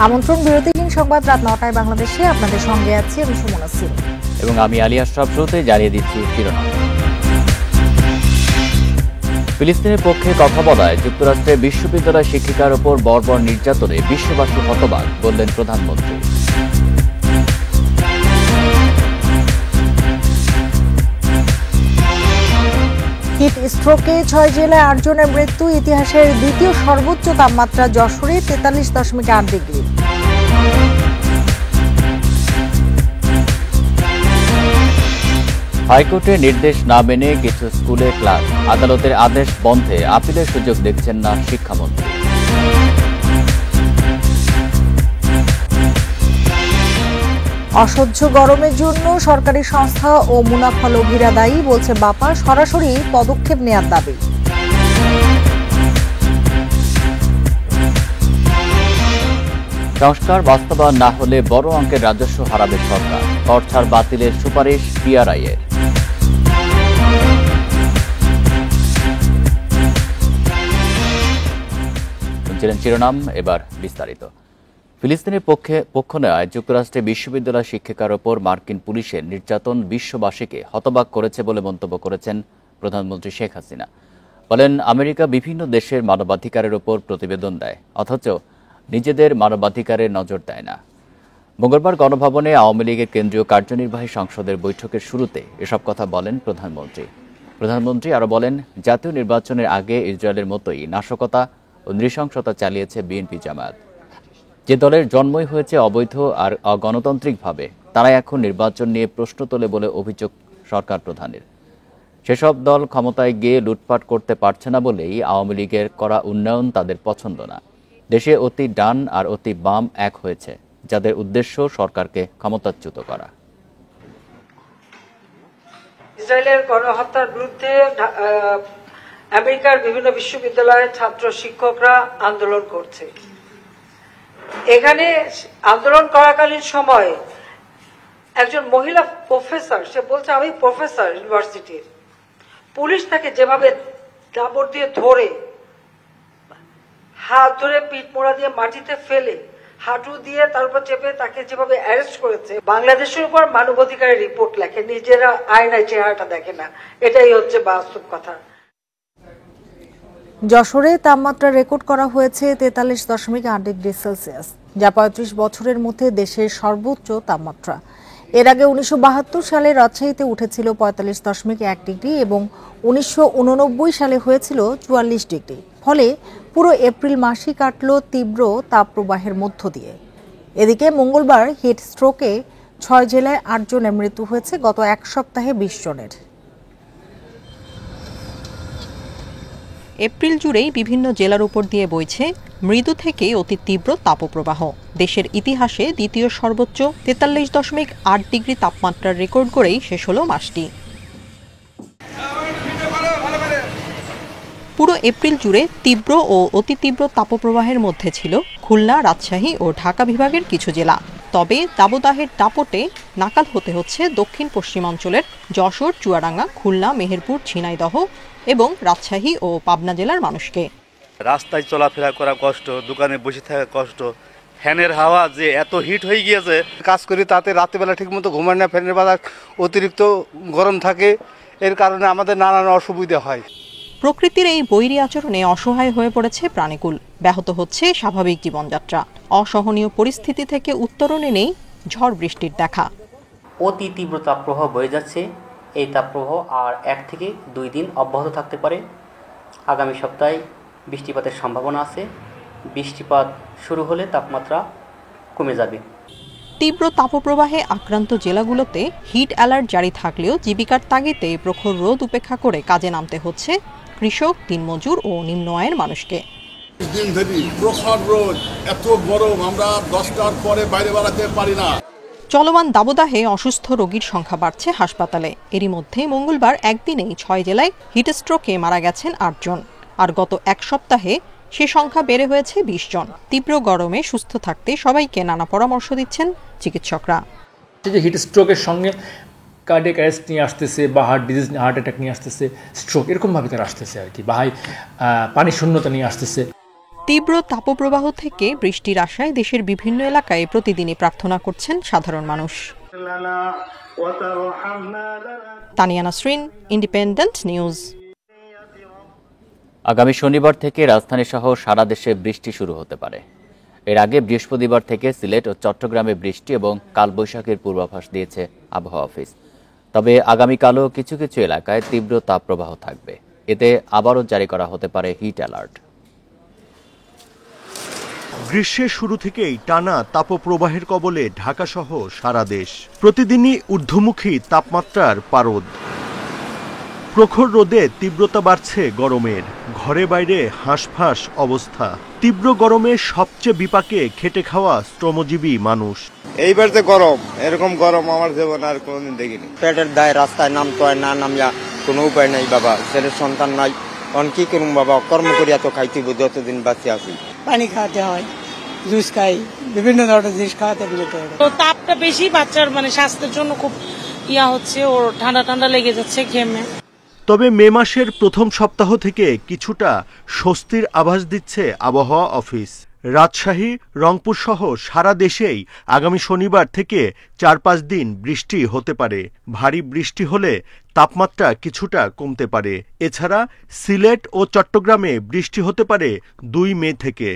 আমন্ত্রণ বিরতিহীন সংবাদ রাত 9টায় বাংলাদেশে। আপনাদের সঙ্গে আছি আমি সুমনা সিং এবং আমি আলী আশরাফ। শুরুতে জানিয়ে দিচ্ছি শিরোনাম। ফিলিস্তিনের পক্ষে কথা বলায় যুক্তরাষ্ট্রের বিশ্ববিদ্যালয় শিক্ষিকার ওপর বর্বর নির্যাতনে বিশ্ববাসী হতবাক, বললেন প্রধানমন্ত্রী। হিট স্ট্রোকে 6 জেলায় 8 জনের মৃত্যু। ইতিহাসের দ্বিতীয় সর্বোচ্চ তাপমাত্রা যশোরে 43.8 ডিগ্রি। হাইকোর্টের নির্দেশ না মেনে কিছু স্কুলে ক্লাস, আদালতের আদেশ বন্ধে আপিলের সুযোগ দেখছেন না শিক্ষামন্ত্রী। অসহ্য গরমের জন্য সরকারি সংস্থা ও মুনাফালোভীরা দায়ী, বলছে বাপা। সরাসরি পদক্ষেপ নেওয়ার দাবি। সংস্কার বাস্তবায়ন না হলে বড় অঙ্কের রাজস্ব হারাবে সরকার, কর ছাড় বাতিলের সুপারিশ পিআরআই এর। শুনছিলেন শিরোনাম, এবার বিস্তারিত। ফিলিস্তিনের পক্ষ নেওয়ায় যুক্তরাষ্ট্রে বিশ্ববিদ্যালয় শিক্ষিকার ওপর মার্কিন পুলিশের নির্যাতন বিশ্ববাসীকে হতবাক করেছে বলে মন্তব্য করেছেন প্রধানমন্ত্রী শেখ হাসিনা। বলেন, আমেরিকা বিভিন্ন দেশের মানবাধিকারের ওপর প্রতিবেদন দেয়, অথচ নিজেদের মানবাধিকারে নজর দেয় না। মঙ্গলবার গণভবনে আওয়ামী লীগের কেন্দ্রীয় কার্যনির্বাহী সংসদের বৈঠকের শুরুতে এসব কথা বলেন প্রধানমন্ত্রী আরও বলেন, জাতীয় নির্বাচনের আগে ইসরায়েলের মতোই নাশকতা ও নৃশংসতা চালিয়েছে বিএনপি জামায়াত। যে দলের জন্মই হয়েছে অবৈধ আর অগণতান্ত্রিকভাবে, তারাই এখন নির্বাচন নিয়ে প্রশ্ন তোলে বলে অভিযোগ সরকার প্রধানের। সেসব দল ক্ষমতায় গিয়ে লুটপাট করতে পারছে না বলেই আওয়ামী লীগের করা উন্নয়ন তাদের পছন্দ না। দেশে অতি ডান আর অতি বাম এক হয়েছে, যাদের উদ্দেশ্য সরকারকে ক্ষমতাচ্যুত করা। ইসরায়েলের গণহত্যার বিরুদ্ধে আমেরিকার বিভিন্ন বিশ্ববিদ্যালয়ের ছাত্র শিক্ষকরা আন্দোলন করছে। এখানে আন্দোলন করাকালীন সময় একজন মহিলা প্রফেসর, সে বলছে আমি প্রফেসর ইউনিভার্সিটির, পুলিশ তাকে যেভাবে কাপড় দিয়ে ধরে, হাত ধরে পিঠ মোড়া দিয়ে মাটিতে ফেলে, হাঁটু দিয়ে তার উপর চেপে তাকে যেভাবে অ্যারেস্ট করেছে। বাংলাদেশের উপর মানবাধিকারের রিপোর্ট লেখে, নিজেরা আয়নায় চেহারাটা দেখে না। এটাই হচ্ছে বাস্তব কথা। যশোরে তাপমাত্রা রেকর্ড করা হয়েছে 43.8 ডিগ্রি সেলসিয়াস, যা 35 বছরের মধ্যে দেশের সর্বোচ্চ তাপমাত্রা। এর আগে 1972 সালে রাজশাহীতে উঠেছিল 45.1 ডিগ্রি এবং 1989 সালে হয়েছিল 44 ডিগ্রি। ফলে পুরো এপ্রিল মাসই কাটল তীব্র তাপপ্রবাহের মধ্য দিয়ে। এদিকে মঙ্গলবার হিট স্ট্রোকে 6 জেলায় 8 জনের মৃত্যু হয়েছে, গত এক সপ্তাহে 20 জনের। এপ্রিল জুড়েই বিভিন্ন জেলার উপর দিয়ে বইছে মৃদু থেকে অতি তীব্র তাপপ্রবাহ। দেশের ইতিহাসে দ্বিতীয় সর্বোচ্চ 43.8 ডিগ্রি তাপমাত্রার রেকর্ড করেই শেষ হলো মাসটি। পুরো এপ্রিল জুড়ে তীব্র ও অতি তীব্র তাপপ্রবাহের মধ্যে ছিল খুলনা, রাজশাহী ও ঢাকা বিভাগের কিছু জেলা। তবে দাবদাহের দাপটে নাকাল হতে হচ্ছে দক্ষিণ পশ্চিমাঞ্চলের যশোর, চুয়াডাঙ্গা, খুলনা, মেহেরপুর, ঝিনাইদহ এবং রাজশাহী ও পাবনা জেলার মানুষকে। রাস্তায় চলাফেরা করা কষ্ট, দোকানে বসে থাকা কষ্ট, ফ্যানের হাওয়া যে এত হিট হয়ে গিয়েছে, কাজ করি তাতে রাত্রিবেলা ঠিক মতো ঘুমায় না, ফ্যানের বাতাস অতিরিক্ত গরম থাকে, এর কারণে আমাদের নানান অসুবিধা হয়। প্রকৃতির এই বৈরী আচরণে অসহায় হয়ে পড়েছে প্রাণীকুল, ব্যাহত হচ্ছে স্বাভাবিক জীবনযাত্রা। অসহনীয় পরিস্থিতি থেকে উত্তরণে নেই ঝড় বৃষ্টির দেখা। অতি তীব্র তাপপ্রবাহ বয়ে যাচ্ছে। এই তাপপ্রবাহ আর 1 থেকে 2 দিন অব্যাহত থাকতে পারে। আগামী সপ্তাহে বৃষ্টিপাতের সম্ভাবনা আছে। বৃষ্টিপাত শুরু হলে তাপমাত্রা কমে যাবে। তীব্র তাপপ্রবাহে আক্রান্ত জেলাগুলোতে হিট অ্যালার্ট জারি থাকলেও জীবিকার তাগিদে প্রখর রোদ উপেক্ষা করে কাজে নামতে হচ্ছে কৃষক, দিনমজুর ও নিম্ন আয়ের মানুষকে। দিন ধরে প্রখর রোদ, এত গরম, আমরা 10টার পরে বাইরে বেড়াতে পারি না। চলমান দাবদাহে অসুস্থ রোগীর সংখ্যা বাড়ছে হাসপাতালে। এরই মধ্যে মঙ্গলবার একদিনেই 6 জেলায় হিটস্ট্রোকে মারা গেছেন 8 জন, আর গত এক সপ্তাহে সে সংখ্যা বেড়ে হয়েছে 20 জন। তীব্র গরমে সুস্থ থাকতে সবাইকে নানা পরামর্শ দিচ্ছেন চিকিৎসকরা। হিটস্ট্রোকের সঙ্গে কার্ডিয়াক অ্যারেস্ট নিয়ে আসতেছে, বা হার্ট ডিজিজ, হার্ট অ্যাটাক নিয়ে আসতেছে, স্ট্রোক এরকমভাবে তারা আসতেছে আর কি, বা পানি শূন্যতা নিয়ে আসতেছে। তীব্র তাপপ্রবাহ থেকে বৃষ্টির আশায় দেশের বিভিন্ন এলাকায় প্রতিদিনই প্রার্থনা করছেন সাধারণ মানুষ। Tania Nasrin, independent news. আগামী শনিবার থেকে রাজধানী সহ সারা দেশে বৃষ্টি শুরু হতে পারে। এর আগে বৃহস্পতিবার থেকে সিলেট ও চট্টগ্রামে বৃষ্টি এবং কালবৈশাখীর পূর্বাভাস দিয়েছে আবহাওয়া অফিস। তবে আগামীকালও কিছু কিছু এলাকায় তীব্র তাপপ্রবাহ থাকবে। এতে আবারও জারি করা হতে পারে হিট অ্যালার্ট। গ্রীষ্মের শুরু থেকেই টানা তাপপ্রবাহের কবলে ঢাকাসহ সারা দেশ। প্রতিদিনই ঊর্ধ্বমুখী তাপমাত্রার পারদ। প্রখর রোদে তীব্রতা বাড়ছে গরমের। ঘরে বাইরে হাঁসফাঁস অবস্থা। তীব্র গরমে সবচেয়ে বিপাকে খেটে খাওয়া শ্রমজীবী মানুষ। এইবার যে গরম, এরকম গরম আমার জীবনে আর কোনোদিন দেখিনি। পেটের দায় রাস্তায় নামতে হয়, না নামিয়া কোনো উপায় নাই বাবা। ছেলের সন্তান নাই, অন কি করুন বাবা, কর্ম করিয়া তো খাইতে যতদিন বাঁচে আছি। পানি খাওয়াতে হয়, জুস খাই, বিভিন্ন ধরনের জিনিস খাওয়াতে বিরত হয়। তো তাপটা বেশি, বাচ্চার স্বাস্থ্যের জন্য খুব হচ্ছে, ওর ঠান্ডা ঠান্ডা লেগে যাচ্ছে ঘেমে। তবে মে মাসের প্রথম সপ্তাহ থেকে কিছুটা স্বস্তির আভাস দিচ্ছে আবহাওয়া অফিস। রাজশাহী, রংপুর সহ সারা দেশেই আগামী শনিবার থেকে 4-5 দিন বৃষ্টি হতে পারে। ভারী বৃষ্টি হলে তাপমাত্রা কিছুটা কমতে পারে। এছাড়া সিলেট ও চট্টগ্রামে বৃষ্টি হতে পারে 2 মে থেকে।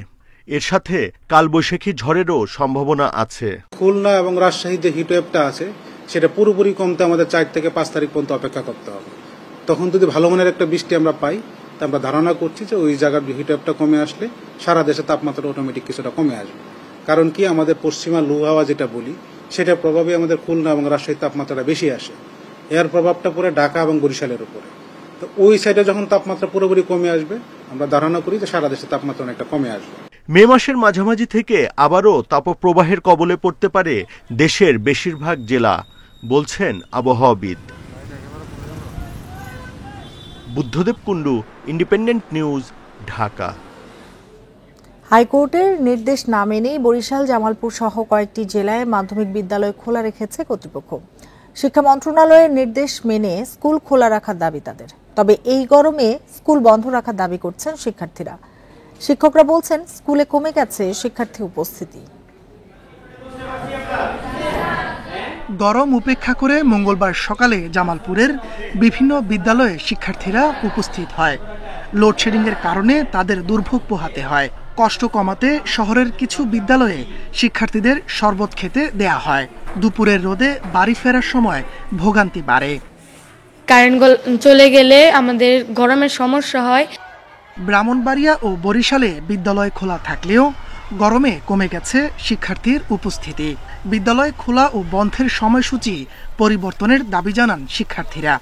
এর সাথে কালবৈশাখী ঝড়েরও সম্ভাবনা আছে। খুলনা এবং রাজশাহীতে হিটওয়েভটা আছে, সেটা পুরোপুরি কমতে আমাদের 4 থেকে 5 তারিখ পর্যন্ত অপেক্ষা করতে হবে। তখন যদি ভালো মানের একটা বৃষ্টি আমরা পাই, তা আমরা ধারণা করছি যে ওই জায়গার হিটওয়েভটা কমে আসলে সারা দেশে তাপমাত্রা অটোমেটিক কিছুটা কমে আসবে। কারণ কি, আমাদের পশ্চিমা লু হাওয়া যেটা বলি, সেটার প্রভাবে আমাদের খুলনা এবং রাজশাহীর তাপমাত্রাটা বেশি আসে। এর প্রভাবটা পড়ে ঢাকা এবং বরিশালের উপরে। তো ওই সাইডে যখন তাপমাত্রা পুরোপুরি কমে আসবে, আমরা ধারণা করি যে সারা দেশে তাপমাত্রা অনেকটা কমে আসবে। মে মাসের মাঝামাঝি থেকে আবারও তাপপ্রবাহের কবলে পড়তে পারে দেশের বেশিরভাগ জেলা, বলছেন আবহাওয়াবিদ। Buddhadeb Kundu, independent news, Dhaka. হাইকোর্টের নির্দেশ না মেনেই বরিশাল, জামালপুর সহ কয়েকটি জেলায় মাধ্যমিক বিদ্যালয় খোলা রেখেছে কর্তৃপক্ষ। শিক্ষা মন্ত্রণালয়ের নির্দেশ মেনে স্কুল খোলা রাখার দাবি তাদের। তবে এই গরমে স্কুল বন্ধ রাখার দাবি করছেন শিক্ষার্থীরা। শিক্ষকরা বলছেন স্কুলে কমে গেছে শিক্ষার্থী উপস্থিতি। গরম উপেক্ষা করে মঙ্গলবার সকালে জামালপুরের বিভিন্ন বিদ্যালয়ে শিক্ষার্থীরা উপস্থিত হয়। লোডশেডিংয়ের কারণে তাদের দুর্ভোগ পোহাতে হয়। কষ্ট কমাতে শহরের কিছু বিদ্যালয়ে শিক্ষার্থীদের শরবত খেতে দেয়া হয়। দুপুরের রোদে বাড়ি ফেরার সময় ভোগান্তি বাড়ে। কারেন্ট চলে গেলে আমাদের গরমের সমস্যা হয়। ব্রাহ্মণবাড়িয়া ও বরিশালে বিদ্যালয় খোলা থাকলেও গরমে কমে গেছে শিক্ষার্থীর উপস্থিতি। বিদ্যালয় খোলা ও বন্ধের সময়সূচি পরিবর্তনের দাবি জানান শিক্ষার্থীরা।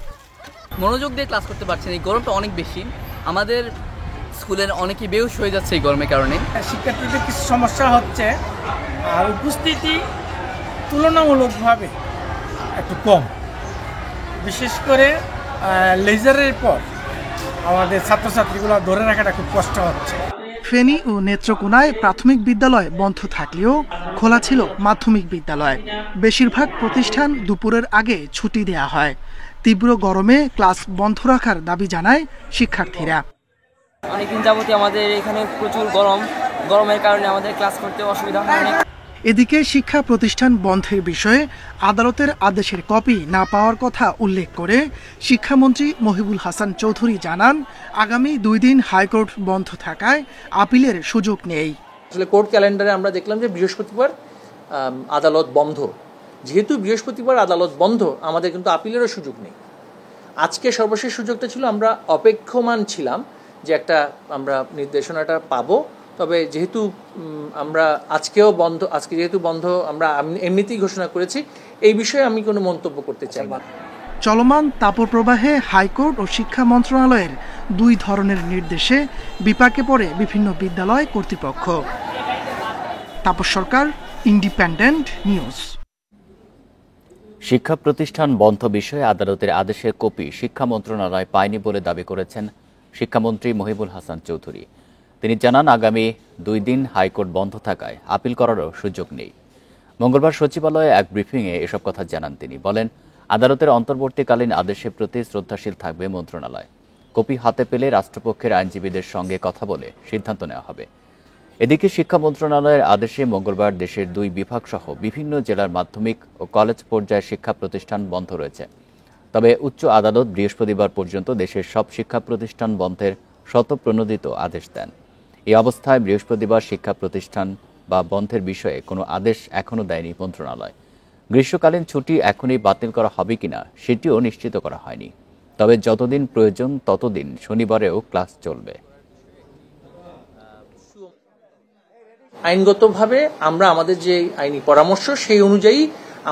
মনোযোগ দিয়ে ক্লাস করতে পারছেন, এই গরমটা অনেক বেশি। আমাদের স্কুলের অনেকেই বেহুশ হয়ে যাচ্ছে এই গরমের কারণে। শিক্ষার্থীদের কিছু সমস্যা হচ্ছে, আর উপস্থিতি তুলনামূলকভাবে একটু কম। বিশেষ করে লেজারের পর আমাদের ছাত্রছাত্রীগুলো ধরে রাখাটা খুব কষ্ট হচ্ছে। ফেনী ও নেত্রকোনায় প্রাথমিক বিদ্যালয় বন্ধ থাকলেও খোলা ছিল মাধ্যমিক বিদ্যালয়। বেশিরভাগ প্রতিষ্ঠান দুপুরের আগে ছুটি দেয়া হয়। তীব্র গরমে ক্লাস বন্ধ রাখার দাবি জানায় শিক্ষার্থীরা। অনেকদিন যাবতীয় আমাদের এখানে প্রচুর গরমের কারণে আমাদের ক্লাস করতে অসুবিধা হয়। এদিকে শিক্ষা প্রতিষ্ঠান বন্ধের বিষয়ে আদালতের আদেশের কপি না পাওয়ার কথা উল্লেখ করে শিক্ষামন্ত্রী মহিবুল হাসান চৌধুরী জানান, আগামী 2 দিন হাইকোর্ট বন্ধ থাকায় আপিলের সুযোগ নেই। আসলে কোর্ট ক্যালেন্ডারে আমরা দেখলাম যে বৃহস্পতিবার আদালত বন্ধ। যেহেতু বৃহস্পতিবার আদালত বন্ধ, আমাদের কিন্তু আপিলেরও সুযোগ নেই। আজকে সর্বশেষ সুযোগটা ছিল, আমরা অপেক্ষমান ছিলাম যে আমরা নির্দেশনাটা পাবো। তবে যেহেতু আমরা আজকে যেহেতু বন্ধ আমরা এমনিতেই ঘোষণা করেছি, এই বিষয়ে আমি কোনো মন্তব্য করতে চাই না। চলমান তাপপ্রবাহে হাইকোর্ট ও শিক্ষা মন্ত্রণালয়ের 2 ধরনের নির্দেশে বিপাকে পড়ে বিভিন্ন বিদ্যালয় কর্তৃপক্ষ। তাপস সরকার, ইন্ডিপেন্ডেন্ট নিউজ। শিক্ষা প্রতিষ্ঠান বন্ধ বিষয়ে আদালতের আদেশের কপি শিক্ষা মন্ত্রণালয় পায়নি বলে দাবি করেছেন শিক্ষামন্ত্রী মহিবুল হাসান চৌধুরী। তিনি জানান, আগামী 2 দিন হাইকোর্ট বন্ধ থাকায় আপিল করারও সুযোগ নেই। মঙ্গলবার সচিবালয়ে এক ব্রিফিংয়ে এসব কথা জানান তিনি। বলেন, আদালতের অন্তর্বর্তীকালীন আদেশের প্রতি শ্রদ্ধাশীল থাকবে মন্ত্রণালয়। কপি হাতে পেলে রাষ্ট্রপক্ষের আইনজীবীদের সঙ্গে কথা বলে সিদ্ধান্ত নেওয়া হবে। এদিকে শিক্ষা মন্ত্রণালয়ের আদেশে মঙ্গলবার দেশের 2 বিভাগসহ বিভিন্ন জেলার মাধ্যমিক ও কলেজ পর্যায়ের শিক্ষা প্রতিষ্ঠান বন্ধ রয়েছে। তবে উচ্চ আদালত বৃহস্পতিবার পর্যন্ত দেশের সব শিক্ষা প্রতিষ্ঠান বন্ধের স্বতঃপ্রণোদিত আদেশ দেন। এই অবস্থায় বৃহস্পতিবার শিক্ষা প্রতিষ্ঠান বা বন্ধের বিষয়ে কোনো আদেশ এখনও দেয়নি মন্ত্রণালয়। গ্রীষ্মকালীন ছুটি এখনই বাতিল করা হবে কিনা সেটিও নিশ্চিত করা হয়নি। তবে যতদিন প্রয়োজন ততদিন শনিবারেও ক্লাস চলবে। আইনগতভাবে আমরা আমাদের যে আইনি পরামর্শ সেই অনুযায়ী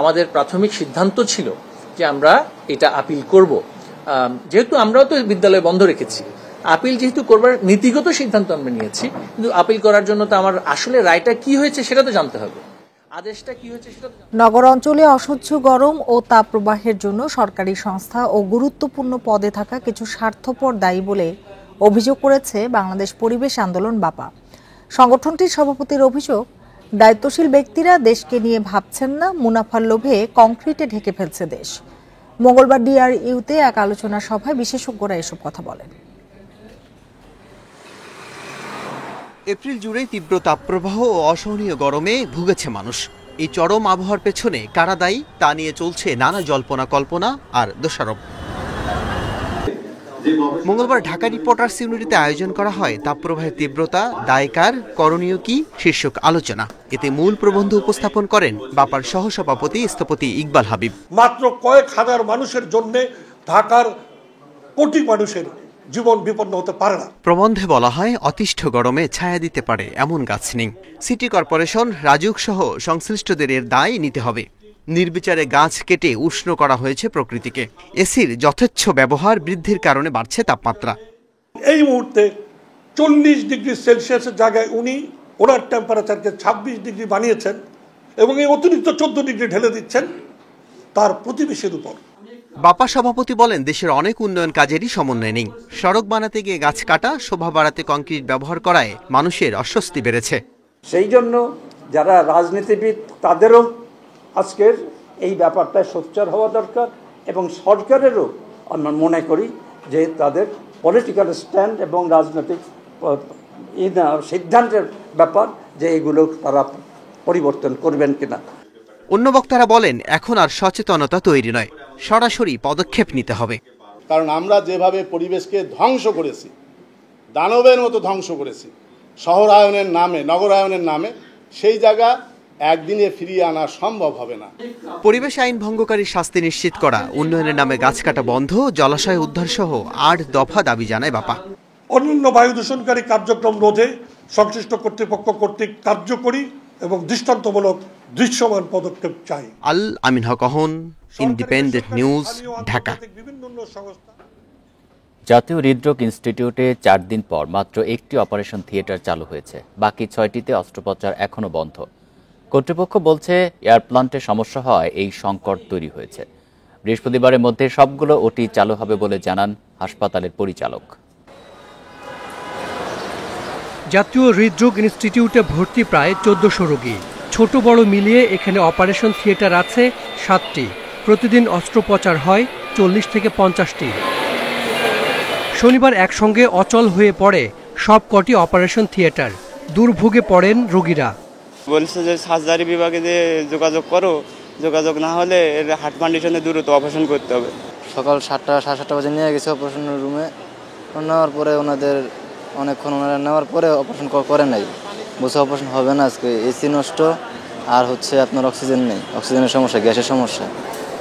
আমাদের প্রাথমিক সিদ্ধান্ত ছিল যে আমরা এটা আপিল করব। যেহেতু আমরাও তো বিদ্যালয় বন্ধ রেখেছি, আপিল যেহেতু করবার নীতিগত সিদ্ধান্ত আমরা নিয়েছি, কিন্তু আপিল করার জন্য তো আমার আসলে রায়টা কি হয়েছে সেটা তো জানতে হবে, আদেশটা কি হয়েছে সেটা। নগর অঞ্চলে অসহ্য গরম ও তাপপ্রবাহের জন্য সরকারি সংস্থা ও গুরুত্বপূর্ণ পদে থাকা কিছু স্বার্থপর দায়ী বলে অভিযোগ করেছে বাংলাদেশ পরিবেশ আন্দোলন বাপা। সংগঠনটির সভাপতির অভিযোগ, দায়িত্বশীল ব্যক্তিরা দেশকে নিয়ে ভাবছেন না, মুনাফার লোভে কংক্রিটে ঢেকে ফেলছে দেশ। মঙ্গলবার ডিআরইউতে এক আলোচনা সভায় বিশেষজ্ঞরা এসব কথা বলেন। এপ্রিল জুড়ে তীব্র তাপপ্রবাহ ও অসহনীয় গরমে ভুগেছে মানুষ। এই চরম আবহাওয়ার পেছনে কারা দায়ী তা নিয়ে চলছে নানা জল্পনা কল্পনা আর দোষারোপ। মঙ্গলবার ঢাকা রিপোর্টার্স ইউনিটিতে আয়োজন করা হয় তাপপ্রবাহের তীব্রতা, দায়কার, করণীয় কি শীর্ষক আলোচনা। এতে মূল প্রবন্ধ উপস্থাপন করেন বাপার সহসভাপতি স্থপতি ইকবাল হাবিব। মাত্র কয়েক হাজার মানুষের জন্য ঢাকার কোটি মানুষের জীবন বিপন্ন হতে পারে না। প্রবন্ধে বলা হয়, অতিষ্ঠ গরমে ছায়া দিতে পারে এমন গাছ নেই। সিটি কর্পোরেশন, রাজুক সহ সংশ্লিষ্টদের এর দায় নিতে হবে। নির্বিচারে গাছ কেটে উষ্ণ করা হয়েছে প্রকৃতিকে। এসির যথেচ্ছ ব্যবহার বৃদ্ধির কারণে বাড়ছে তাপমাত্রা। এই মুহূর্তে 40 ডিগ্রি সেলসিয়াসের জায়গায় উনি ওনার টেম্পারেচারকে 26 ডিগ্রি বানিয়েছেন এবং এই অতিরিক্ত 14 ডিগ্রি ঢেলে দিচ্ছেন তার প্রতিবেশীর উপর। বাপা সভাপতি বলেন, দেশের অনেক উন্নয়ন কাজেরই সমন্বয় নেই। সড়ক বানাতে গিয়ে গাছ কাটা, শোভা বাড়াতে কংক্রিট ব্যবহার করায় মানুষের অস্বস্তি বেড়েছে। সেই জন্য যারা রাজনীতিবিদ তাদেরও আজকের এই ব্যাপারটায় সোচ্চার হওয়া দরকার এবং সরকারেরও আমরা মনে করি যে তাদের পলিটিক্যাল স্ট্যান্ড এবং রাজনৈতিক সিদ্ধান্তের ব্যাপার যে এগুলো তারা পরিবর্তন করবেন কিনা। অন্য বক্তারা বলেন, এখন আর সচেতনতা তৈরি নয়, সরাসরি পদক্ষেপ নিতে হবে। কারণ আমরা যেভাবে পরিবেশকে ধ্বংস করেছি, দানবের মতো ধ্বংস করেছি শহরায়নের নামে, নগরায়নের নামে, সেই জায়গা একদিনে ফিরিয়ে আনা সম্ভব হবে না। পরিবেশ আইন ভঙ্গকারী শাস্তি নিশ্চিত করা, উন্নয়নের নামে গাছ কাটা বন্ধ, জলাশয় উদ্ধার সহ 8 দফা দাবি জানায় বাপা। অন্যান্য বায়ু দূষণকারী কার্যক্রম রোধে সংশ্লিষ্ট কর্তৃপক্ষ কর্তৃক কার্যকরী এবং দৃষ্টান্তমূলক দৃশ্যমান পদক্ষেপ চাই। আল আমিন হক, ইন্ডিপেন্ডেন্ট নিউজ, ঢাকা। জাতীয় হৃদরোগ ইনস্টিটিউটে 4 দিন পর মাত্র একটি অপারেশন থিয়েটার চালু হয়েছে। বাকি 6টিতে অস্ত্রোপচার এখনও বন্ধ। কর্তৃপক্ষ বলছে, এয়ার প্লান্টে সমস্যা হওয়ায় এই সংকট তৈরি হয়েছে। বৃহস্পতিবারের মধ্যে সবগুলো ওটি চালু হবে বলে জানান হাসপাতালের পরিচালক। জাতীয় হৃদরোগ ইনস্টিটিউটে ভর্তি প্রায় 1400 রোগী। ছোট বড় মিলিয়ে এখানে অপারেশন থিয়েটার আছে 7টি। প্রতিদিন অস্ত্রোপচার হয় 40 থেকে 50টি। শনিবার একসঙ্গে অচল হয়ে পড়ে সব কটি অপারেশন থিয়েটার। দুর্ভোগে পড়েন রোগীরা। বলছে যে সার্জারি বিভাগে যে যোগাযোগ করো, যোগাযোগ না হলে এর হার্ট কন্ডিশনে দ্রুত অপারেশন করতে হবে। সকাল 7টা সাড়ে 7টা বাজে নিয়ে গেছে অপারেশনের রুমে। নেওয়ার পরে ওনাদের অনেকক্ষণ নেওয়ার পরে অপারেশন করে নাই, বসে অপারেশন হবে না আজকে, এসি নষ্ট আর হচ্ছে আপনার অক্সিজেন নেই, অক্সিজেনের সমস্যা, গ্যাসের সমস্যা।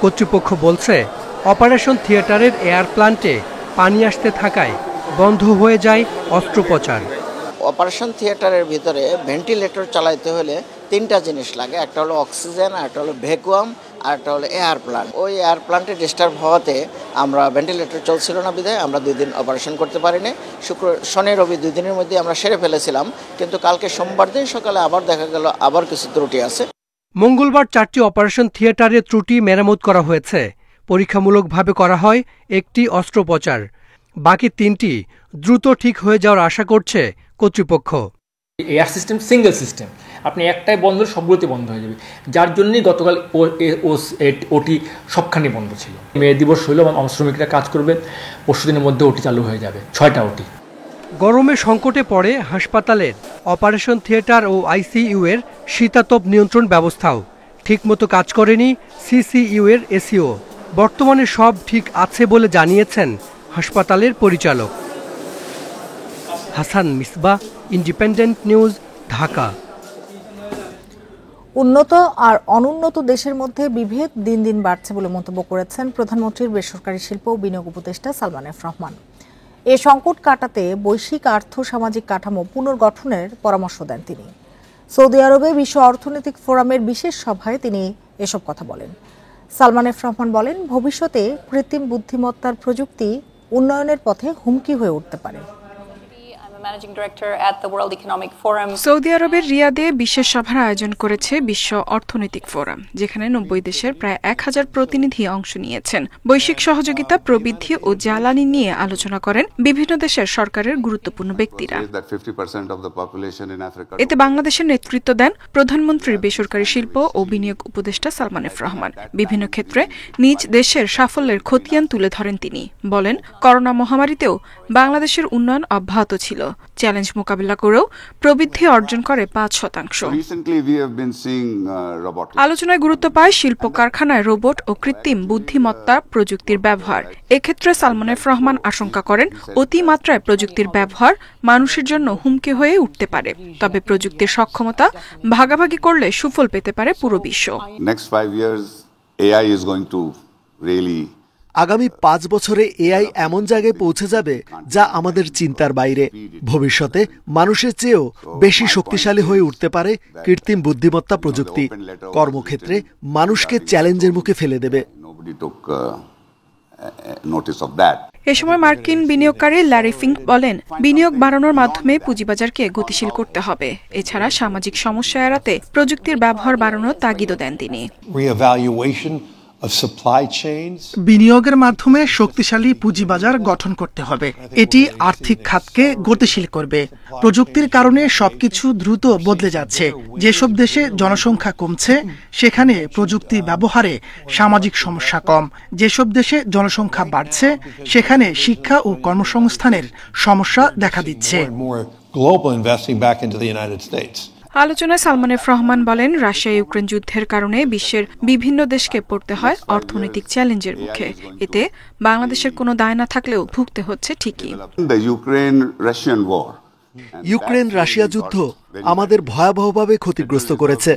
কর্তৃপক্ষ বলছে, অপারেশন থিয়েটারের এয়ার প্লান্টে পানি আসতে থাকায় বন্ধ হয়ে যায় অস্ত্রোপচার। অপারেশন থিয়েটারের ভিতরে ভেন্টিলেটর চালাইতে হলে 3টা জিনিস লাগে, একটা হলো অক্সিজেন, আর একটা হলো ভ্যাকুয়াম, আর একটা হলো এয়ার প্লান্ট। ওই এয়ার প্লান্টে ডিস্টার্ব হওয়াতে আমরা ভেন্টিলেটর চলছিল না বিধায় আমরা 2 দিন অপারেশন করতে পারিনি। শনি রবি 2 দিনের মধ্যে আমরা সেরে ফেলেছিলাম, কিন্তু কালকে সোমবার দিন সকালে আবার দেখা গেল আবার কিছু ত্রুটি আছে। মঙ্গলবার 4টি অপারেশন থিয়েটারে ত্রুটি মেরামত করা হয়েছে। পরীক্ষামূলকভাবে করা হয় 1টি অস্ত্রোপচার। বাকি 3টি দ্রুত ঠিক হয়ে যাওয়ার আশা করছে কর্তৃপক্ষ। এয়ার সিস্টেম সিঙ্গেল সিস্টেম, আপনি একটাই বন্ধ সবগুলোতে বন্ধ হয়ে যাবে, যার জন্যই গতকাল ওটি সবখানে বন্ধ ছিল। মে দিবস হইল, আমার শ্রমিকরা কাজ করবে, পরশু দিনের মধ্যে ওটি চালু হয়ে যাবে, 6টা ওটি। গরমে সংকটে পড়ে হাসপাতালের অপারেশন থিয়েটার ও আইসিইউ এর শীতাতপ নিয়ন্ত্রণ ব্যবস্থাও ঠিকমতো কাজ করেনি সিসিইউ এর এসিও। বর্তমানে সব ঠিক আছে বলে জানিয়েছেন হাসপাতালের পরিচালক। Hasan Misbah, independent news, Dhaka. উন্নত আর অনুন্নত দেশের মধ্যে বিভেদ দিন দিন বাড়ছে বলে মন্তব্য করেছেন প্রধানমন্ত্রীর বেসরকারি শিল্প ও বিনিয়োগ উপদেষ্টা সালমান এফ রহমান। এ সংকট কাটাতে বৈশ্বিক আর্থ সামাজিক কাঠামো পুনর্গঠনের পরামর্শ দেন তিনি। সৌদি আরবে বিশ্ব অর্থনৈতিক ফোরামের বিশেষ সভায় তিনি এসব কথা বলেন। সালমান এফ রহমান বলেন, ভবিষ্যতে কৃত্রিম বুদ্ধিমত্তার প্রযুক্তি উন্নয়নের পথে হুমকি হয়ে উঠতে পারে। সৌদি আরবের রিয়াদে বিশেষ সভার আয়োজন করেছে বিশ্ব অর্থনৈতিক ফোরাম, যেখানে 90 দেশের প্রায় 1000 প্রতিনিধি অংশ নিয়েছেন। বৈশ্বিক সহযোগিতা, প্রবৃদ্ধি ও জ্বালানি নিয়ে আলোচনা করেন বিভিন্ন দেশের সরকারের গুরুত্বপূর্ণ ব্যক্তিরা। এতে বাংলাদেশের নেতৃত্ব দেন প্রধানমন্ত্রীর বেসরকারি শিল্প ও বিনিয়োগ উপদেষ্টা সালমান এফ রহমান। বিভিন্ন ক্ষেত্রে নিজ দেশের সাফল্যের খতিয়ান তুলে ধরেন তিনি। বলেন, করোনা মহামারীতেও বাংলাদেশের উন্নয়ন অব্যাহত ছিল। চ্যালেঞ্জ মোকাবিলা করেও প্রবৃদ্ধি অর্জন করে 5%। আলোচনায় গুরুত্ব পায় শিল্প কারখানায় রোবট ও কৃত্রিম বুদ্ধিমত্তা প্রযুক্তির ব্যবহার। এক্ষেত্রে সালমান এফ রহমান আশঙ্কা করেন, অতিমাত্রায় প্রযুক্তির ব্যবহার মানুষের জন্য হুমকি হয়ে উঠতে পারে। তবে প্রযুক্তির সক্ষমতা ভাগাভাগি করলে সুফল পেতে পারে পুরো বিশ্ব। আগামী 5 বছরে এআই এমন জায়গায় পৌঁছে যাবে যা আমাদের চিন্তার বাইরে। ভবিষ্যতে মানুষের চেয়েও বেশি শক্তিশালী হয়ে উঠতে পারে কৃত্রিম বুদ্ধিমত্তা প্রযুক্তি। কর্মক্ষেত্রে মানুষকে চ্যালেঞ্জের মুখে ফেলে দেবে। এ সময় মার্কিন বিনিয়োগকারী ল্যারি ফিঙ্ক বলেন, বিনিয়োগ বাড়ানোর মাধ্যমে পুঁজিবাজারকে গতিশীল করতে হবে। এছাড়া সামাজিক সমস্যা এড়াতে প্রযুক্তির ব্যবহার বাড়ানোর তাগিদও দেন তিনি। বিনিয়োগের মাধ্যমে শক্তিশালী পুঁজিবাজার গঠন করতে হবে। এটি আর্থিক খাতকে গতিশীল করবে। প্রযুক্তির কারণে সবকিছু দ্রুত বদলে যাচ্ছে। যেসব দেশে জনসংখ্যা কমছে সেখানে প্রযুক্তি ব্যবহারে সামাজিক সমস্যা কম। যেসব দেশে জনসংখ্যা বাড়ছে সেখানে শিক্ষা ও কর্মসংস্থানের সমস্যা দেখা দিচ্ছে। আলোচনায় সালমান এফ রহমান বলেন, রাশিয়া ইউক্রেন যুদ্ধের কারণে বিশ্বের বিভিন্ন দেশকে পড়তে হয় অর্থনৈতিক চ্যালেঞ্জের মুখে। এতে বাংলাদেশের কোনো দায় না থাকলেও ভুগতে হচ্ছে ঠিকই। ইউক্রেন রাশিয়া যুদ্ধ আমাদের ভয়াবহভাবে ক্ষতিগ্রস্ত করেছে।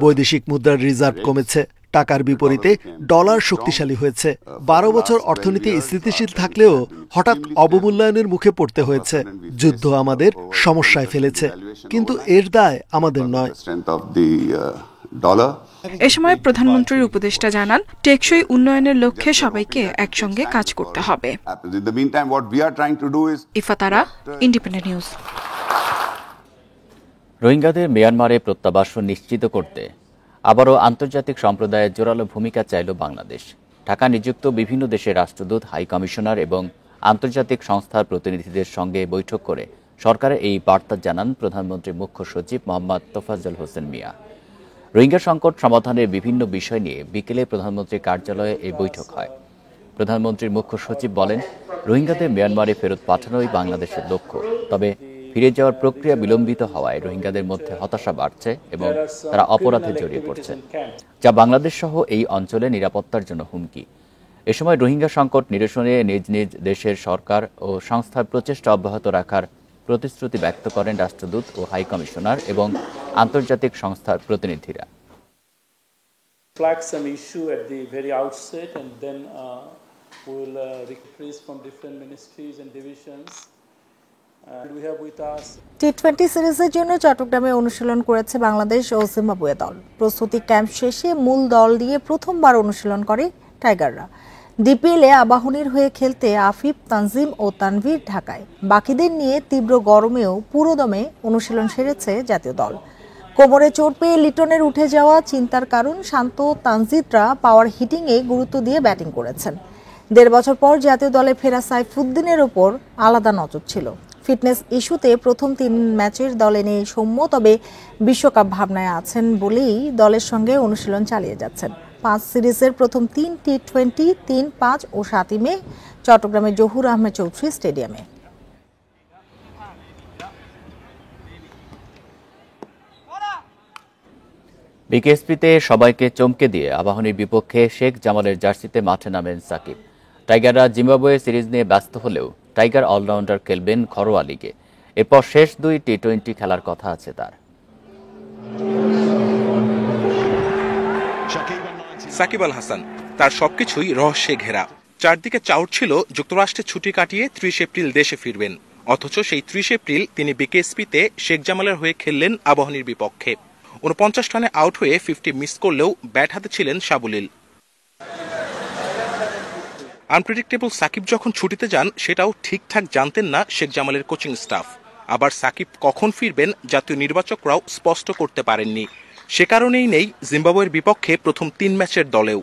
বৈদেশিক মুদ্রার রিজার্ভ কমেছে, টাকার বিপরীতে ডলার শক্তিশালী হয়েছে। 12 বছর অর্থনীতি স্থিতিশীল থাকলেও হঠাৎ অবমূল্যায়নের মুখে পড়তে হয়েছে। যুদ্ধ আমাদের সমস্যায় ফেলেছে, কিন্তু এর দায় আমাদের নয়। এ সময় প্রধানমন্ত্রীর উপদেষ্টা জানান, টেকসই উন্নয়নের লক্ষ্যে সবাইকে একসঙ্গে কাজ করতে হবে। ইফাতারা, ইন্ডিপেন্ডেন্ট নিউজ। রোহিঙ্গাদের মিয়ানমারে প্রত্যাবাসন নিশ্চিত করতে আবারও আন্তর্জাতিক সম্প্রদায়ের জোরালো ভূমিকা চাইল বাংলাদেশ। ঢাকা নিযুক্ত বিভিন্ন দেশের রাষ্ট্রদূত, হাই কমিশনার এবং আন্তর্জাতিক সংস্থার প্রতিনিধিদের সঙ্গে বৈঠক করে সরকারের এই বার্তা জানান প্রধানমন্ত্রীর মুখ্য সচিব মোহাম্মদ তোফাজ্জল হোসেন মিয়া। রোহিঙ্গা সংকট সমাধানের বিভিন্ন বিষয় নিয়ে বিকেলে প্রধানমন্ত্রীর কার্যালয়ে এই বৈঠক হয়। প্রধানমন্ত্রীর মুখ্য সচিব বলেন, রোহিঙ্গাদের মিয়ানমারে ফেরত পাঠানোই বাংলাদেশের লক্ষ্য। তবে ফিরে যাওয়ার প্রক্রিয়া বিলম্বিত হওয়ায় রোহিঙ্গাদের মধ্যে হতাশা বাড়ছে এবং তারা অপরাধে জড়িয়ে পড়ছে, যা বাংলাদেশ সহ এই অঞ্চলে নিরাপত্তার জন্য হুমকি। এ সময় রোহিঙ্গা সংকট নিরসনে নিজ নিজ দেশের সরকার ও সংস্থার প্রচেষ্টা অব্যাহত রাখার প্রতিশ্রুতি ব্যক্ত করেন রাষ্ট্রদূত ও হাই কমিশনার এবং আন্তর্জাতিক সংস্থার প্রতিনিধিরা। টি20 সিরিজের জন্য চট্টগ্রামে অনুশীলন করেছে বাংলাদেশ ও জিম্বাবুয়ে দল। প্রস্তুতি ক্যাম্প শেষে মূল দল দিয়ে প্রথমবার অনুশীলন করে টাইগাররা। ডিপিএলে আবাহনীর হয়ে খেলতে আফিফ, তানজিম ও তানভীর ঢাকায়। বাকিদের নিয়ে তীব্র গরমেও পুরোদমে অনুশীলন সেরেছে জাতীয় দল। কোমরে চোট পেয়ে লিটনের উঠে যাওয়া চিন্তার কারণ, শান্ত তানজিদরা পাওয়ার হিটিংয়ে গুরুত্ব দিয়ে ব্যাটিং করেছেন। 1.5 বছর পর জাতীয় দলে ফেরা সাইফুদ্দিনের ওপর আলাদা নজর ছিল। ফিটনেস ইস্যুতে প্রথম 3 ম্যাচের দলে নেই সৌম্য, তবে বিশ্বকাপ ভাবনায় আছেন বলেই দলের সঙ্গে অনুশীলন চালিয়ে যাচ্ছেন। 5 সিরিজের প্রথম 3 টি20 3, 5 ও 7 মে চট্টগ্রামের জহুর আহমেদ চৌধুরী স্টেডিয়ামে। বিকেএসপিতে সবাইকে চমকে দিয়ে আবাহনীর বিপক্ষে শেখ জামালের জার্সিতে মাঠে নামেন সাকিব। টাইগাররা জিম্বাবুয়ে সিরিজ নিয়ে ব্যস্ত হলেও টাইগার অলরাউন্ডার খেলবেন ঘরোয়া লিগে। এরপর শেষ 2 টি-20 খেলার কথা আছে তার। সাকিব আল হাসান, তার সবকিছুই রহস্যে ঘেরা। চারদিকে চাউর ছিল যুক্তরাষ্ট্রে ছুটি কাটিয়ে 30 এপ্রিল দেশে ফিরবেন, অথচ সেই 30 এপ্রিল তিনি বিকেএসপিতে শেখ জামালের হয়ে খেললেন আবাহনীর বিপক্ষে। 49 রানে আউট হয়ে 50 মিস করলেও ব্যাট হাতে ছিলেন সাবলীল। আনপ্রেডিক্টেবল সাকিব যখন ছুটিতে যান সেটাও ঠিকঠাক জানতেন না শেখ জামালের কোচিং স্টাফ। আবার সাকিব কখন ফিরবেন জাতীয় নির্বাচকরাও স্পষ্ট করতে পারেননি। সে কারণেই নেই জিম্বাবুয়ের বিপক্ষে প্রথম 3 ম্যাচের দলেও।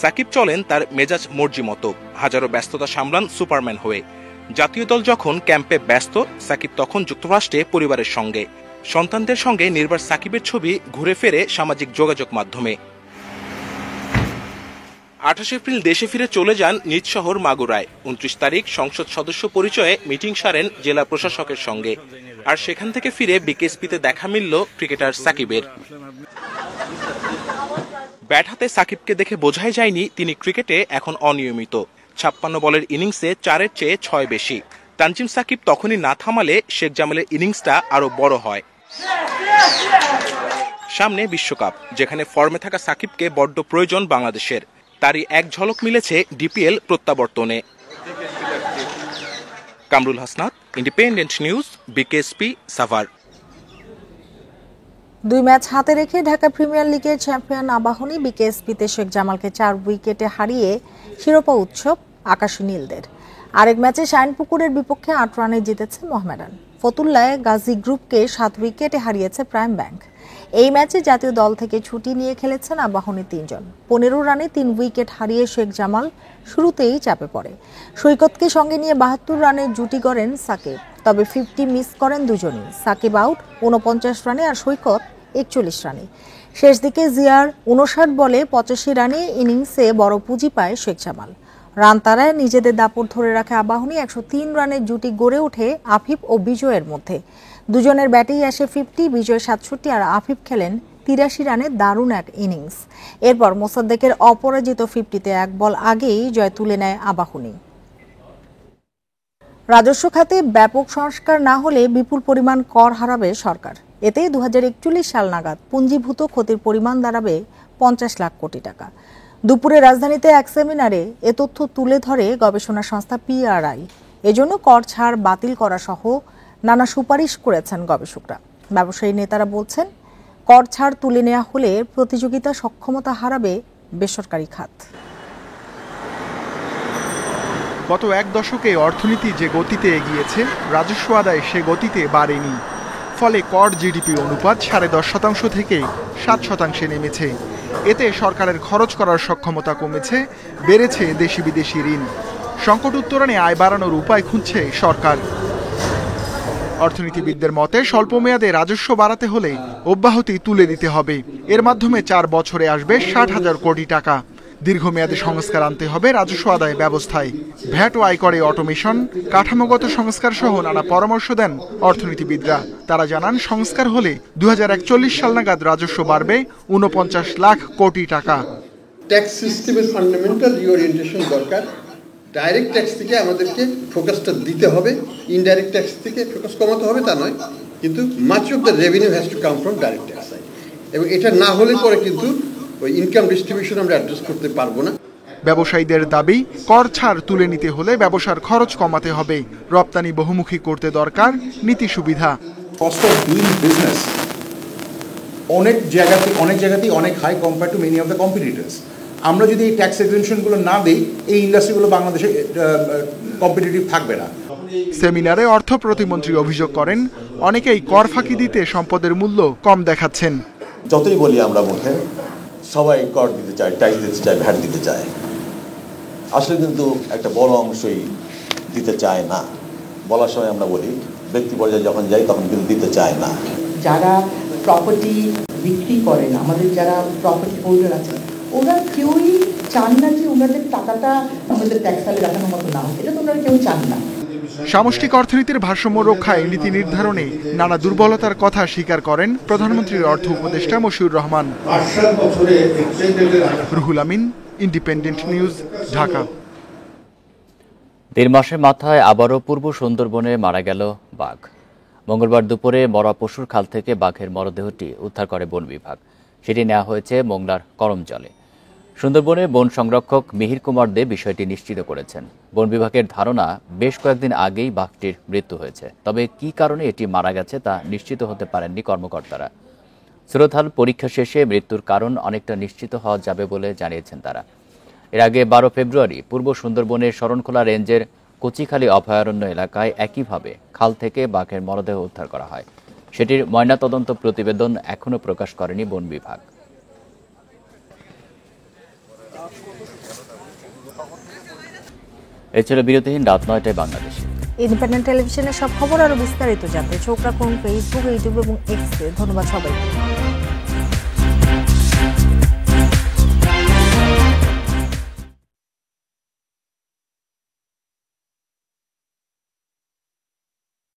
সাকিব চলেন তার মেজাজ মর্জি মতো, হাজারো ব্যস্ততা সামলান সুপারম্যান হয়ে। জাতীয় দল যখন ক্যাম্পে ব্যস্ত, সাকিব তখন যুক্তরাষ্ট্রে পরিবারের সঙ্গে। সন্তানদের সঙ্গে নির্বাক সাকিবের ছবি ঘুরে ফেরে সামাজিক যোগাযোগ মাধ্যমে। 28 এপ্রিল দেশে ফিরে চলে যান নিজ শহর মাগুরায়। 29 তারিখ সংসদ সদস্য পরিচয়ে মিটিং সারেন জেলা প্রশাসকের সঙ্গে। আর সেখান থেকে ফিরে বিকেএসপিতে দেখা মিলল ক্রিকেটার সাকিবের। ব্যাট হাতে সাকিবকে দেখে বোঝাই যায়নি তিনি ক্রিকেটে এখন অনিয়মিত। 56 বলের ইনিংসে 4-এর চেয়ে 6 বেশি। তানজিম সাকিব তখনই না থামালে শেখ জামালের ইনিংসটা আরো বড় হয়। সামনে বিশ্বকাপ, যেখানে ফর্মে থাকা সাকিবকে বড্ড প্রয়োজন বাংলাদেশের। তারই এক ঝলক মিলেছে ডিপিএল প্রত্যাবর্তনে। Kamrul Hasnat, independent news, BKSP, Savar. 2 match হাতে রেখে ঢাকা প্রিমিয়ার লিগের চ্যাম্পিয়ন আবাহনী বিকেএসপিতে শেখ জামালকে 4 উইকেটে হারিয়ে শিরোপা উৎসব আকাশী নীলদের। আরেক ম্যাচে শাইনপুকুরের বিপক্ষে 8 রানে জিতেছে মোহামেডান। ফতুল্লায় গাজী গ্রুপকে 7 উইকেটে হারিয়েছে প্রাইম ব্যাংক। এই ম্যাচে জাতীয় দল থেকে ছুটি নিয়ে খেলেছেন আবাহনী 3 জন। 15 রানে 3 উইকেট হারিয়ে শেখ জামাল শুরুতেই চাপে পড়ে। সৈকতকে সঙ্গে নিয়ে 72 রানের জুটি গড়েন সাকিব, তবে 50 মিস করেন দুজনই। সাকিব আউট 49 রানে আর সৈকত 41 রানে। শেষ দিকে জিয়ার 59 বলে 85 রানে ইনিংসে বড় পুঁজি পায় শেখ জামাল। রান তারায় নিজেদের দাপট ধরে রাখে আবাহনী। 103 রানের জুটি গড়ে ওঠে আফিফ ও বিজয়ের মধ্যে। দুজনের ব্যাটেই আসে 50, বিজয় 67 আর আফিফ খেলেন 83 রানে দারুণ এক ইনিংস। এরপর মোসাদ্দেকের অপরাজিত 50-তে 1 বল আগেই জয় তুলে নেয় আবাহনী। রাজস্ব খাতে ব্যাপক সংস্কার না হলে বিপুল পরিমাণ কর হারাবে সরকার। এতে 2041 সাল নাগাদ পুঞ্জীভূত ক্ষতির পরিমাণ দাঁড়াবে 50 লাখ কোটি টাকা। দুপুরে রাজধানীতে এক সেমিনারে এ তথ্য তুলে ধরে গবেষণা সংস্থা PRI। এজন্য কর ছাড় বাতিল করা সহ নানা সুপারিশ করেছেন গবেষকরা। ব্যবসায়ী নেতারা বলছেন, কর ছাড় তুলে নেওয়া হলে প্রতিযোগিতা সক্ষমতা হারাবে বেসরকারি খাত। গত 1 দশকে অর্থনীতি যে গতিতে এগিয়েছে, রাজস্ব আদায় সে গতিতে বাড়েনি। ফলে কর জিডিপি অনুপাত 10.5% থেকে 7% নেমেছে। এতে সরকারের খরচ করার সক্ষমতা কমেছে, বেড়েছে দেশি বিদেশি ঋণ। সংকট উত্তরণে আয় বাড়ানোর উপায় খুঁজছে সরকার। অর্থনীতিবিদদের মতে স্বল্প মেয়াদে রাজস্ব বাড়াতে হলে অব্যাহতি তুলে দিতে হবে। এর মাধ্যমে 4 বছরে আসবে 60,000 কোটি টাকা। দীর্ঘমেয়াদে সংস্কার আনতে হবে রাজস্ব আদায় ব্যবস্থায়। ভ্যাট ও আয়করে অটোমেশন, কাঠামোগত সংস্কার সহ নানা পরামর্শ দেন অর্থনীতিবিদরা। তারা জানান, সংস্কার হলে 2041 সাল নাগাদ রাজস্ব বাড়বে 49 লাখ কোটি টাকা। ট্যাক্স সিস্টেমের ফান্ডামেন্টাল রিওরিয়েন্টেশন দরকার। ডাইরেক্ট ট্যাক্স থেকে আমাদেরকে ফোকাসটা দিতে হবে, ইনডাইরেক্ট ট্যাক্স থেকে ফোকাস কমাতে হবে তা নয়, কিন্তু much of the revenue has to come from direct tax. এবং এটা না হলে পরে কিন্তু ওই ইনকাম ডিস্ট্রিবিউশন আমরা অ্যাড্রেস করতে পারবো না। ব্যবসায়ীদের দাবি, কর ছাড় তুলে নিতে হলে ব্যবসার খরচ কমাতে হবে। রপ্তানি বহুমুখী করতে দরকার নীতি সুবিধা। কস্ট অফ ডুইং বিজনেস অনেক জায়গাতেই অনেক high compare to many of the competitors. আমরা যদি এই ট্যাক্স এক্সেমশনগুলো না দিই, এই ইন্ডাস্ট্রিগুলো বাংলাদেশে কম্পিটিটিভ থাকবে না। সেমিনারে অর্থ প্রতিমন্ত্রী অভিযোগ করেন, অনেকেই কর ফাঁকি দিতে সম্পদের মূল্য কম দেখাচ্ছেন। যতই বলি আমরা মুখে, সবাই কর দিতে চায়, ট্যাক্স দিতে চায়, ভ্যাট দিতে চায়, আসলে কিন্তু একটা বড় অংশই দিতে চায় না। বলার সময় আমরা বলি, ব্যক্তি পর্যায়ে যখন যাই তখন কিন্তু দিতে চায় না। যারা প্রপার্টি বিক্রি করেন, আমাদের যারা প্রপার্টি হোল্ডার আছে, ওরা কেউই চান না যে ওনাদের টাকাটা আমাদের ট্যাক্স ফাইলে রাখানোর মতো না হোক। এটা তো ওনারা কেউ চান না। সামষ্টিক অর্থনীতির ভারসাম্য রক্ষায় নীতি নির্ধারণে নানা দুর্বলতার কথা স্বীকার করেন প্রধানমন্ত্রীর অর্থ উপদেষ্টা মশিউর রহমান। Ruhul Amin, independent news, Dhaka. 1.5 মাসের মাথায় আবারও পূর্ব সুন্দরবনে মারা গেল বাঘ। মঙ্গলবার দুপুরে মরা পশুর খাল থেকে বাঘের মরদেহটি উদ্ধার করে বন বিভাগ। সেটি নেওয়া হয়েছে মোংলার করমজলে। সুন্দরবনে বন সংরক্ষক মিহির কুমার দে বিষয়টি নিশ্চিত করেছেন। বন বিভাগের ধারণা, বেশ কয়েকদিন আগেই বাঘটির মৃত্যু হয়েছে। তবে কি কারণে এটি মারা গেছে তা নিশ্চিত হতে পারেননি কর্মকর্তারা। সুরতহাল পরীক্ষা শেষে মৃত্যুর কারণ অনেকটা নিশ্চিত হওয়া যাবে বলে জানিয়েছেন তারা। এর আগে 12 ফেব্রুয়ারি পূর্ব সুন্দরবনের শরণখোলা রেঞ্জের কচিখালী অভয়ারণ্য এলাকায় একইভাবে খাল থেকে বাঘের মরদেহ উদ্ধার করা হয়। সেটির ময়নাতদন্ত প্রতিবেদন এখনও প্রকাশ করেনি বন বিভাগ। এ ছিল বিরতিহীন রাত 9টায় বাংলাদেশে। ইন্ডিপেন্ডেন্ট টেলিভিশনের সব খবর আরো বিস্তারিত জানতে চোখ রাখুন ফেসবুক, ইউটিউব এবং এক্সে। ধন্যবাদ সবাইকে।